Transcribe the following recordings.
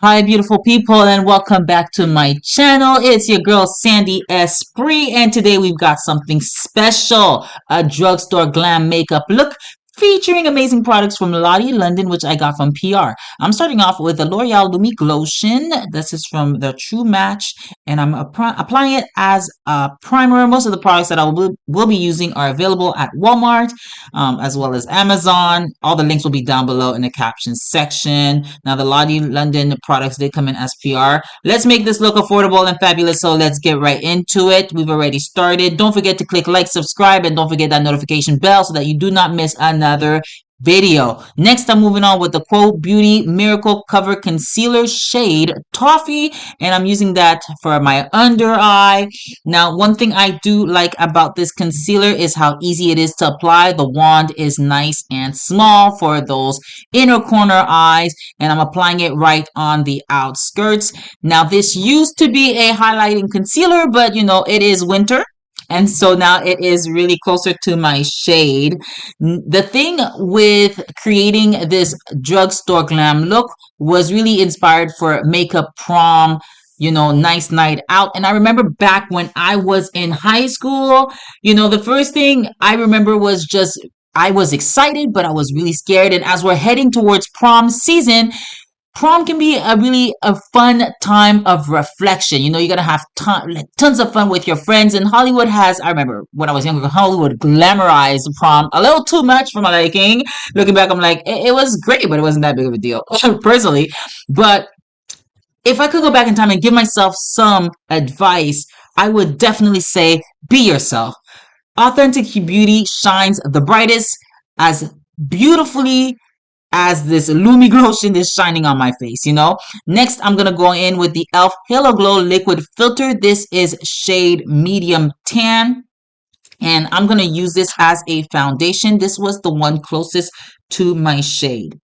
Hi, beautiful people, and welcome back to my channel. It's your girl Sandy Esprit, and today we've got something special, a drugstore glam makeup look featuring amazing products from Lottie London, which I got from PR. I'm starting off with the L'Oreal Lumi Glotion. This is from the True Match, and I'm applying it as a primer. Most of the products that I will be using are available at Walmart, as well as Amazon. All the links will be down below in the captions section. Now, the Lottie London products did come in as PR. Let's make this look affordable and fabulous, so let's get right into it. We've already started. Don't forget to click like, subscribe, and don't forget that notification bell so that you do not miss another video. Next, I'm moving on with the Quote Beauty Miracle Cover Concealer shade Toffee, and I'm using that for my under eye. Now, one thing I do like about this concealer is how easy it is to apply. The wand is nice and small for those inner corner eyes, and I'm applying it right on the outskirts. Now, this used to be a highlighting concealer, but it is winter. And so now it is really closer to my shade. The thing with creating this drugstore glam look was really inspired for makeup prom, nice night out. And I remember back when I was in high school, the first thing I remember was just I was excited, but I was really scared. And as we're heading towards prom season, prom can be a fun time of reflection. You're gonna have tons of fun with your friends. And Hollywood has, I remember when I was younger, Hollywood glamorized prom a little too much for my liking. Looking back, I'm like, it was great, but it wasn't that big of a deal personally. But if I could go back in time and give myself some advice, I would definitely say be yourself. Authentic beauty shines the brightest as beautifully as this Lumi Glotion is shining on my face. Next, I'm going to go in with the e.l.f. Halo Glow Liquid Filter. This is shade Medium Tan. And I'm going to use this as a foundation. This was the one closest to my shade.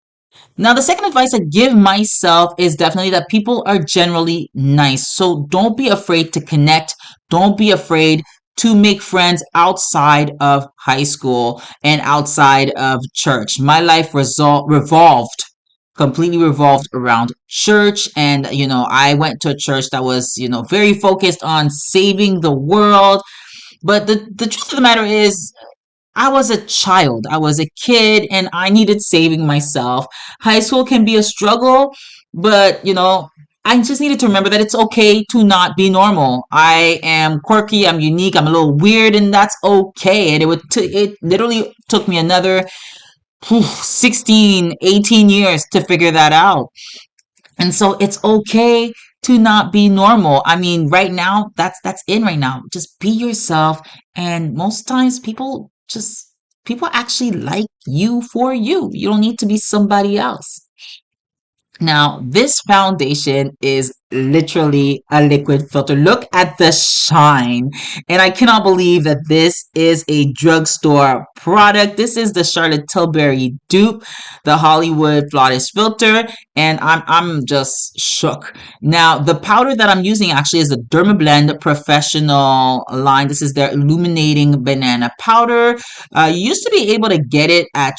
Now, the second advice I give myself is definitely that people are generally nice. So don't be afraid to connect. Don't be afraid to make friends outside of high school and outside of church. My life completely revolved around church. And, I went to a church that was, very focused on saving the world. But the truth of the matter is, I was a child. I was a kid and I needed saving myself. High school can be a struggle, but I just needed to remember that it's okay to not be normal. I am quirky, I'm unique, I'm a little weird, and that's okay. And it literally took me another 16, 18 years to figure that out. And so it's okay to not be normal. I mean, right now, that's in right now. Just be yourself. And most times people actually like you for you. You don't need to be somebody else. Now, this foundation is literally a liquid filter. Look at the shine. And I cannot believe that this is a drugstore product. This is the Charlotte Tilbury dupe, the Hollywood Flawless Filter, and I'm just shook. Now, the powder that I'm using actually is the Dermablend Professional line. This is their Illuminating Banana Powder. You used to be able to get it at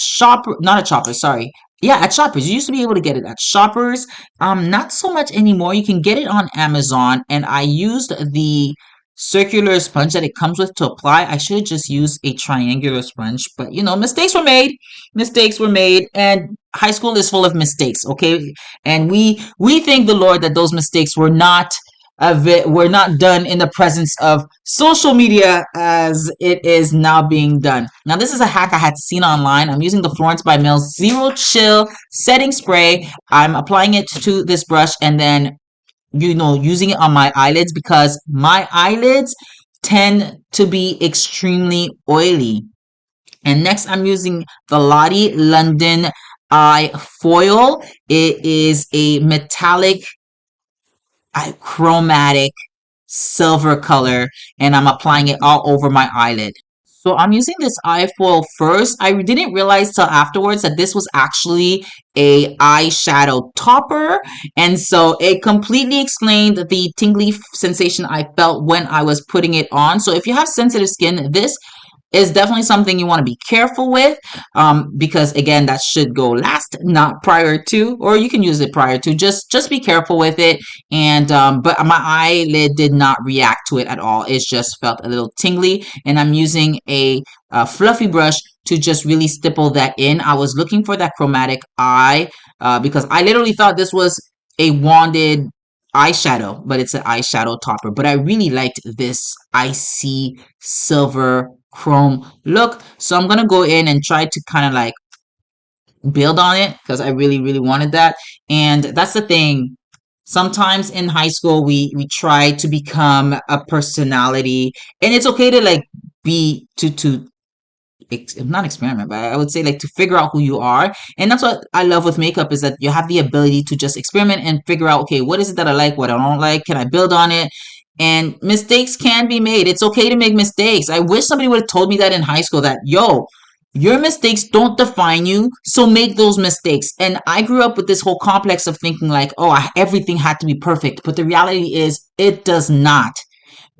not at Shopper, sorry. Yeah, at Shoppers. You used to be able to get it at Shoppers. Not so much anymore. You can get it on Amazon, and I used the circular sponge that it comes with to apply. I should have just used a triangular sponge, but mistakes were made. Mistakes were made, and high school is full of mistakes, okay? And we thank the Lord that those mistakes were not done in the presence of social media as it is now being done. Now, this is a hack I had seen online. I'm using the Florence by Mills Zero Chill Setting Spray. I'm applying it to this brush and then, using it on my eyelids because my eyelids tend to be extremely oily. And next, I'm using the Lottie London Eye Foil. It is a metallic chromatic silver color, and I'm applying it all over my eyelid. So I'm using this eye foil first. I didn't realize till afterwards that this was actually a eyeshadow topper, and so it completely explained the tingly sensation I felt when I was putting it on. So if you have sensitive skin, this It's definitely something you want to be careful with, because again, that should go last, not prior to, or you can use it prior to. Just be careful with it. And but my eyelid did not react to it at all. It just felt a little tingly, and I'm using a fluffy brush to just really stipple that in. I was looking for that chromatic eye, because I literally thought this was a wanded eyeshadow, but it's an eyeshadow topper. But I really liked this icy silver chrome look, so I'm gonna go in and try to kind of like build on it because I really wanted that. And that's the thing, sometimes in high school we try to become a personality, and it's okay to like be to not experiment, but I would say like to figure out who you are. And that's what I love with makeup, is that you have the ability to just experiment and figure out, okay, what is it that I like, what I don't like, can I build on it? And mistakes can be made. It's okay to make mistakes. I wish somebody would have told me that in high school, that yo, your mistakes don't define you, so make those mistakes. And I grew up with this whole complex of thinking like, oh, everything had to be perfect, but the reality is it does not.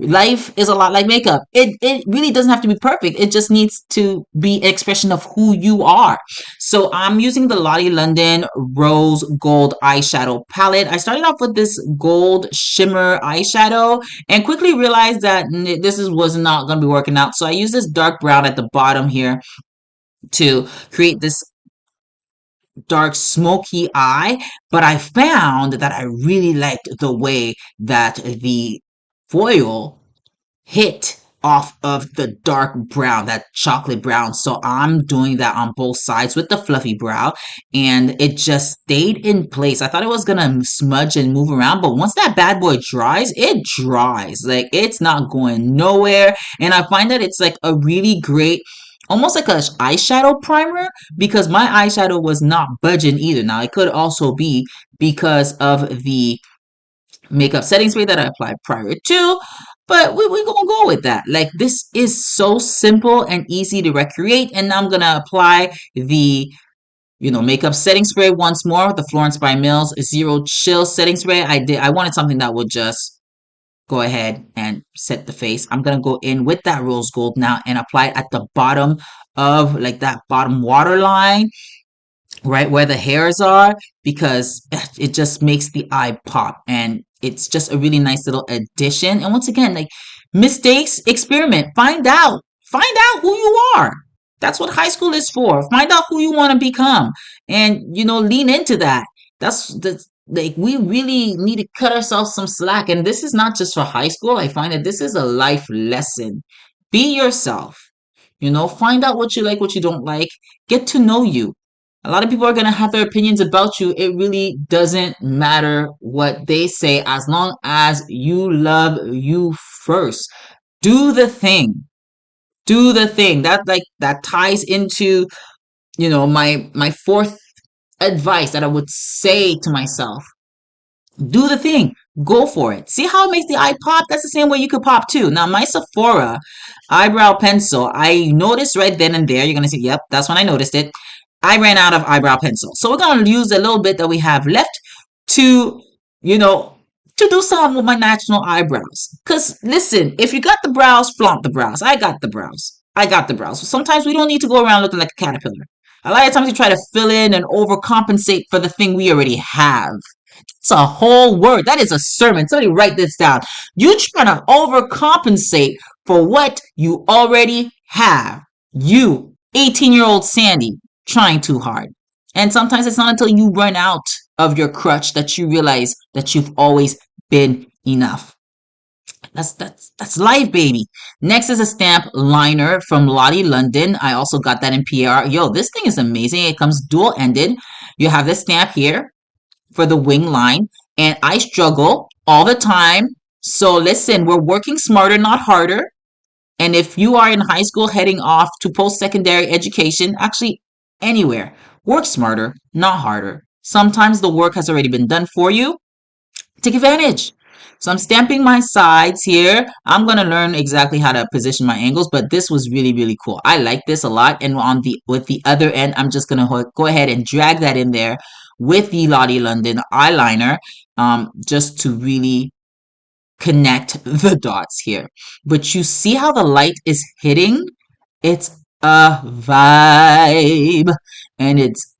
Life is a lot like makeup. It really doesn't have to be perfect. It just needs to be an expression of who you are. So I'm using the Lottie London Rose Gold Eyeshadow Palette. I started off with this gold shimmer eyeshadow and quickly realized that was not going to be working out. So I used this dark brown at the bottom here to create this dark smoky eye, but I found that I really liked the way that the foil hit off of the dark brown, that chocolate brown. So I'm doing that on both sides with the fluffy brow, and it just stayed in place. I thought it was gonna smudge and move around, but once that bad boy dries, it dries. Like, it's not going nowhere. And I find that it's like a really great, almost like a eyeshadow primer, because my eyeshadow was not budging either. Now, it could also be because of the makeup setting spray that I applied prior to, but we're gonna go with that. Like, this is so simple and easy to recreate. And now I'm gonna apply the makeup setting spray once more with the Florence by Mills Zero Chill setting spray. I wanted something that would just go ahead and set the face. I'm gonna go in with that rose gold now and apply it at the bottom of, like, that bottom waterline, right where the hairs are, because it just makes the eye pop, and it's just a really nice little addition. And once again, like, mistakes, experiment, find out who you are. That's what high school is for. Find out who you want to become, and lean into that. That's like, we really need to cut ourselves some slack. And this is not just for high school. I find that this is a life lesson. Be yourself. Find out what you like, what you don't like. Get to know you. A lot of people are going to have their opinions about you. It really doesn't matter what they say, as long as you love you first. Do the thing. Do the thing. That ties into, my fourth advice that I would say to myself. Do the thing. Go for it. See how it makes the eye pop? That's the same way you could pop too. Now, my Sephora eyebrow pencil, I noticed right then and there. You're going to see, yep, that's when I noticed it. I ran out of eyebrow pencil. So we're going to use a little bit that we have left to, to do something with my natural eyebrows. Because listen, if you got the brows, flaunt the brows. I got the brows. I got the brows. Sometimes we don't need to go around looking like a caterpillar. A lot of times we try to fill in and overcompensate for the thing we already have. It's a whole word. That is a sermon. Somebody write this down. You trying to overcompensate for what you already have. You, 18-year-old Sandy, trying too hard. And sometimes it's not until you run out of your crutch that you realize that you've always been enough. That's life, baby. Next is a stamp liner from Lottie London. I also got that in PR. Yo, this thing is amazing. It comes dual-ended. You have this stamp here for the wing line, and I struggle all the time. So listen, we're working smarter, not harder. And if you are in high school heading off to post-secondary education, actually anywhere, work smarter, not harder. Sometimes the work has already been done for you. Take advantage. So I'm stamping my sides here. I'm going to learn exactly how to position my angles, but this was really cool. I like this a lot. And with the other end, I'm just going to go ahead and drag that in there with the Lottie London eyeliner, just to really connect the dots here. But you see how the light is hitting It's a vibe, and it's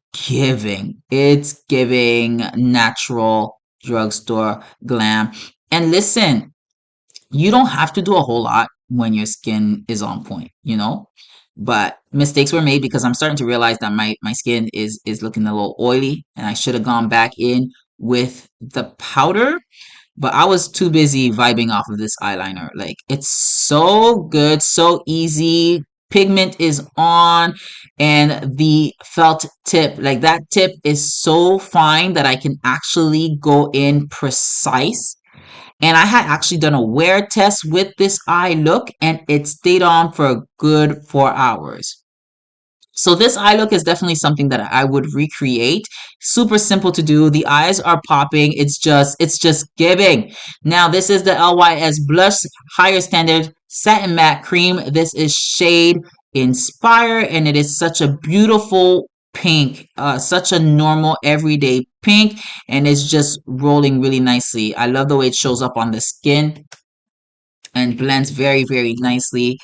giving natural drugstore glam. And listen, you don't have to do a whole lot when your skin is on point, you know? But mistakes were made because I'm starting to realize that my skin is looking a little oily, and I should have gone back in with the powder, but I was too busy vibing off of this eyeliner. Like, it's so good, so easy. Pigment is on, and the felt tip, like that tip is so fine that I can actually go in precise. And I had actually done a wear test with this eye look, and it stayed on for a good 4 hours. So this eye look is definitely something that I would recreate. Super simple to do. The eyes are popping. It's just giving. Now this is the LYS Blush Higher Standard Satin Matte Cream. This is shade Inspire, and it is such a beautiful pink, such a normal everyday pink, and it's just rolling really nicely. I love the way it shows up on the skin and blends very, very nicely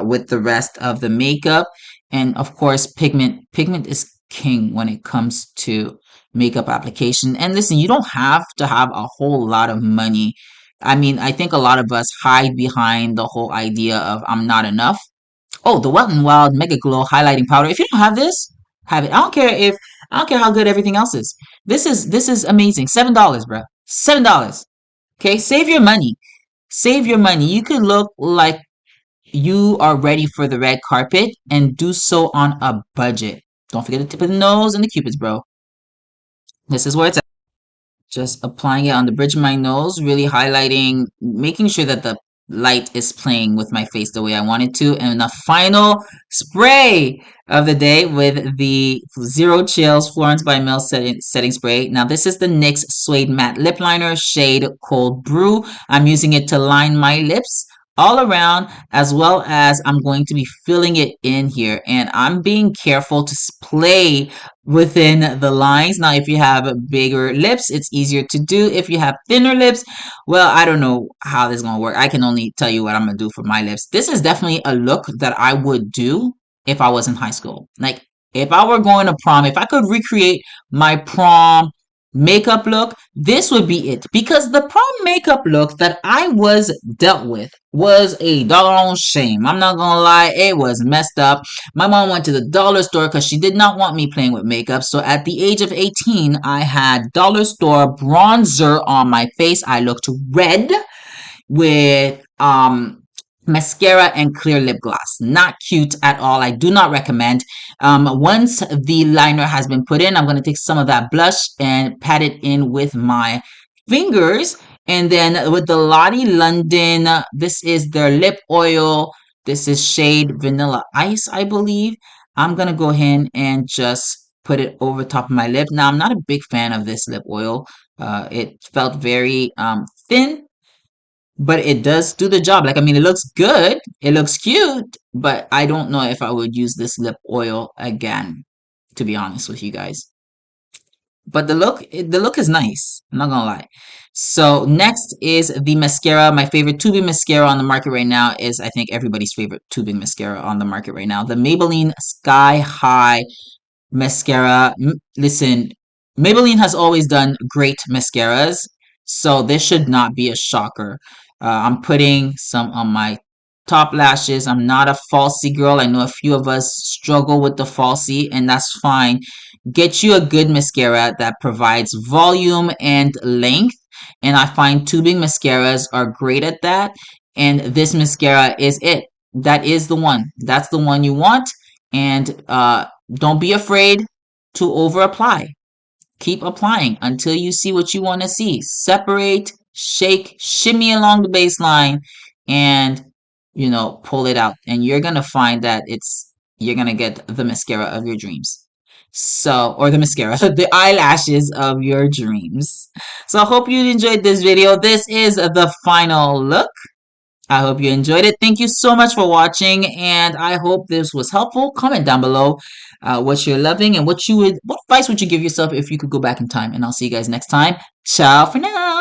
with the rest of the makeup. And of course, pigment is king when it comes to makeup application. And listen, you don't have to have a whole lot of money. I mean, I think a lot of us hide behind the whole idea of I'm not enough. Oh, the Wet n Wild Mega Glow highlighting powder. If you don't have this, have it. I don't care how good everything else is. This is amazing. $7, bro. $7. Okay, save your money. Save your money. You could look like you are ready for the red carpet and do so on a budget. Don't forget the tip of the nose and the cupids, bro. This is where it's at. Just applying it on the bridge of my nose, really highlighting, making sure that the light is playing with my face the way I want it to. And the final spray of the day with the Zero Chills Florence by Mills setting spray. Now this is the NYX Suede Matte Lip Liner, shade Cold Brew. I'm using it to line my lips all around, as well as I'm going to be filling it in here, and I'm being careful to play within the lines. Now if you have bigger lips, it's easier to do. If you have thinner lips, well, I don't know how this is going to work. I can only tell you what I'm going to do for my lips. This is definitely a look that I would do if I was in high school. Like, if I were going to prom, if I could recreate my prom makeup look, this would be it. Because the prom makeup look that I was dealt with was a doggone shame. I'm not gonna lie, it was messed up. My mom went to the dollar store because she did not want me playing with makeup. So at the age of 18, I had dollar store bronzer on my face. I looked red with mascara and clear lip gloss. Not cute at all. I do not recommend. Once the liner has been put in, I'm going to take some of that blush and pat it in with my fingers. And then with the Lottie London, this is their lip oil. This is shade Vanilla Ice, I believe. I'm going to go ahead and just put it over top of my lip. Now, I'm not a big fan of this lip oil. It felt very thin, but it does do the job. Like, I mean, it looks good, it looks cute, but I don't know if I would use this lip oil again, to be honest with you guys. But the look is nice. I'm not gonna lie. So next is the mascara. My favorite tubing mascara on the market right now is, I think, everybody's favorite tubing mascara on the market right now. The Maybelline Sky High mascara. Listen, Maybelline has always done great mascaras, so this should not be a shocker. I'm putting some on my top lashes. I'm not a falsie girl. I know a few of us struggle with the falsie, and that's fine. Get you a good mascara that provides volume and length, and I find tubing mascaras are great at that, and this mascara is it. That is the one. That's the one you want, and don't be afraid to over apply. Keep applying until you see what you want to see. Separate, shake, shimmy along the baseline, and pull it out. And you're gonna find that you're gonna get the mascara of your dreams. So, or the mascara, the eyelashes of your dreams. So I hope you enjoyed this video. This is the final look. I hope you enjoyed it. Thank you so much for watching, and I hope this was helpful. Comment down below what you're loving and what advice would you give yourself if you could go back in time. And I'll see you guys next time. Ciao for now.